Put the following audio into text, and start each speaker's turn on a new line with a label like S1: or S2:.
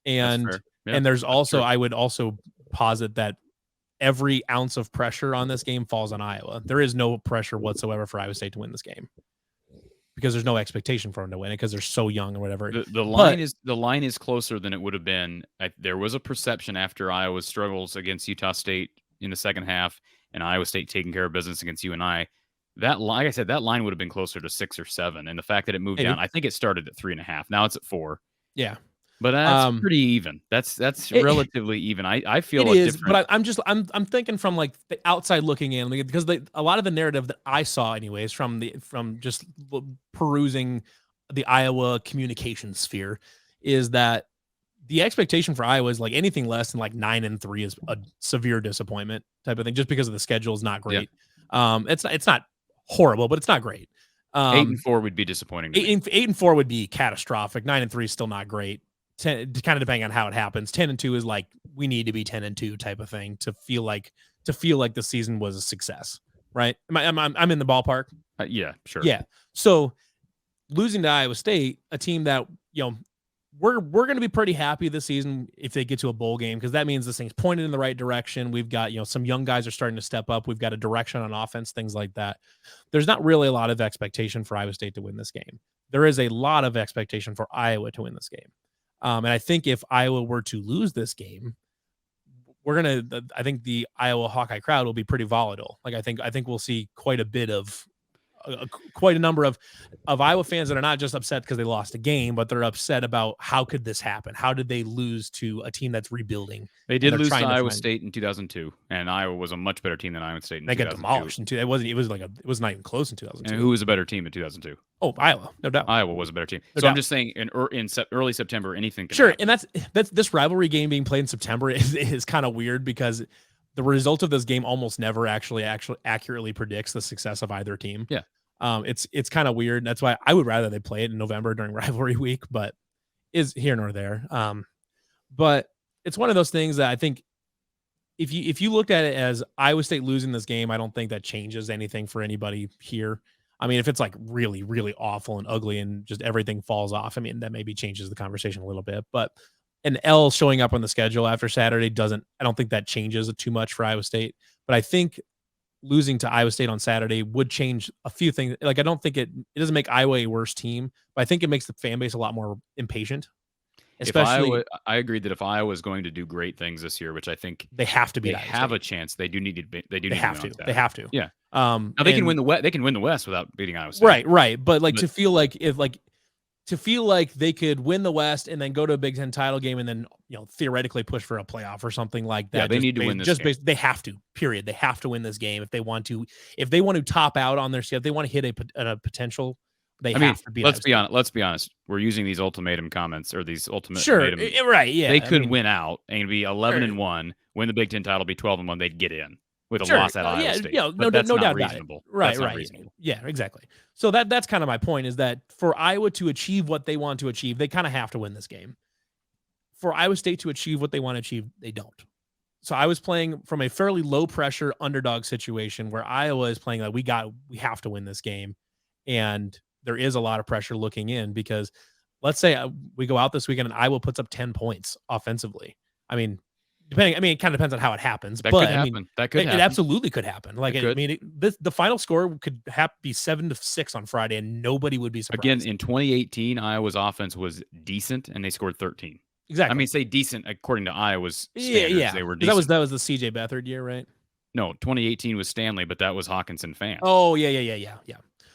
S1: That's
S2: And
S1: fair. Yeah,
S2: and there's
S1: that's
S2: also,
S1: true.
S2: I would also posit that every ounce of pressure on this game falls on Iowa. There is no pressure whatsoever for Iowa State to win this game because there's no expectation for them to win it because they're so young or whatever.
S1: The
S2: But
S1: line is closer than it would have been. There was a perception after Iowa's struggles against Utah State in the second half, and Iowa State taking care of business against UNI. That, like I said, that line would have been closer to 6 or 7, and the fact that it moved down,
S2: maybe,
S1: I think it started at 3.5. Now it's at 4,
S2: yeah.
S1: but that's
S2: Um,
S1: pretty even. That's
S2: it,
S1: relatively even. I
S2: It
S1: feel a
S2: is, but
S1: different.
S2: I'm thinking from like the outside looking in, like, because a lot of the narrative that I saw, anyways, from just perusing the Iowa communication sphere, is that the expectation for Iowa is like anything less than like 9-3 is a severe disappointment type of thing, just because of the schedule is not
S1: Yeah,
S2: great. It's not horrible, but it's not great.
S1: eight and
S2: Um,
S1: four would be disappointing to
S2: eight
S1: me.
S2: and 8-4 would be catastrophic. 9-3 is still not great. 10, kind of depending on how it happens. 10-2 is like we need to be 10-2 type of thing to feel like the season was a success, right? I'm in the ballpark.
S1: Yeah, sure.
S2: Yeah. So losing to Iowa State, a team that we're going to be pretty happy this season if they get to a bowl game, because that means this thing's pointed in the right direction. We've got some young guys are starting to step up. We've got a direction on offense, things like that. There's not really a lot of expectation for Iowa State to win this game. There is a lot of expectation for Iowa to win this game. And I think if Iowa were to lose this game, I think the Iowa Hawkeye crowd will be pretty volatile. Like I think we'll see quite a bit of quite a number of Iowa fans that are not just upset because they lost a game, but they're upset about how could this happen? How did they lose to a team that's rebuilding?
S1: They
S2: And
S1: did
S2: they're
S1: lose to
S2: trying to
S1: Iowa
S2: find.
S1: State in 2002, and Iowa was a much better team than Iowa State in
S2: They got
S1: 2002.
S2: demolished in two. It was not even close in
S1: And
S2: 2002.
S1: who was a better team in 2002?
S2: Oh, Iowa, no doubt.
S1: Iowa was a better team.
S2: No
S1: So I'm
S2: doubt.
S1: just saying, in early September, anything can
S2: Sure,
S1: happen.
S2: and that's this rivalry game being played in September is kind of weird because the result of this game almost never actually accurately predicts the success of either team.
S1: Yeah.
S2: It's kind of weird. That's why I would rather they play it in November during rivalry week, but is here nor there. But it's one of those things that I think if you looked at it as Iowa State losing this game, I don't think that changes anything for anybody here. I mean, if it's like really, really awful and ugly and just everything falls off, I mean, that maybe changes the conversation a little bit. But an L showing up on the schedule after Saturday I don't think that changes it too much for Iowa State. But I think losing to Iowa State on Saturday would change a few things. Like, I don't think it doesn't make Iowa a worse team, but I think it makes the fan base a lot more impatient. Especially,
S1: I agreed that if Iowa is going to do great things this year, which I think
S2: they have to
S1: they
S2: beat Iowa
S1: have
S2: State.
S1: a chance, they do need to be,
S2: They have to. They have to.
S1: Yeah. Now they can win the West. They can win the West without beating Iowa State.
S2: Right. But to feel like they could win the West and then go to a Big Ten title game and then theoretically push for a playoff or something like that.
S1: Yeah, they need to win this game.
S2: They have to. Period. They have to win this game if they want to. If they want to top out on their if they want to hit a potential, they have to beat.
S1: Let's be honest. We're using these ultimatum comments or these ultimate.
S2: Sure. Right. Yeah.
S1: They could win out and be 11-1, win the Big Ten title, be 12-1. They'd get in with a loss at Iowa State.
S2: Yeah, no doubt about it. Right. Yeah, exactly. So that's kind of my point, is that for Iowa to achieve what they want to achieve, they kind of have to win this game. For Iowa State to achieve what they want to achieve, they don't. So I was playing from a fairly low pressure underdog situation where Iowa is playing like we have to win this game. And there is a lot of pressure looking in, because let's say we go out this weekend and Iowa puts up 10 points offensively. I mean, it kind of depends on how it happens.
S1: That
S2: but
S1: could happen.
S2: I mean,
S1: that could happen.
S2: It absolutely could happen. Like,
S1: I mean,
S2: the final score could be 7-6 on Friday, and nobody would be surprised.
S1: Again, in 2018, Iowa's offense was decent, and they scored 13.
S2: Exactly.
S1: I mean, say decent according to Iowa's standards.
S2: Yeah.
S1: They were decent.
S2: That was the CJ Beathard year, right?
S1: No, 2018 was Stanley, but that was Hawkinson fans.
S2: Oh, yeah.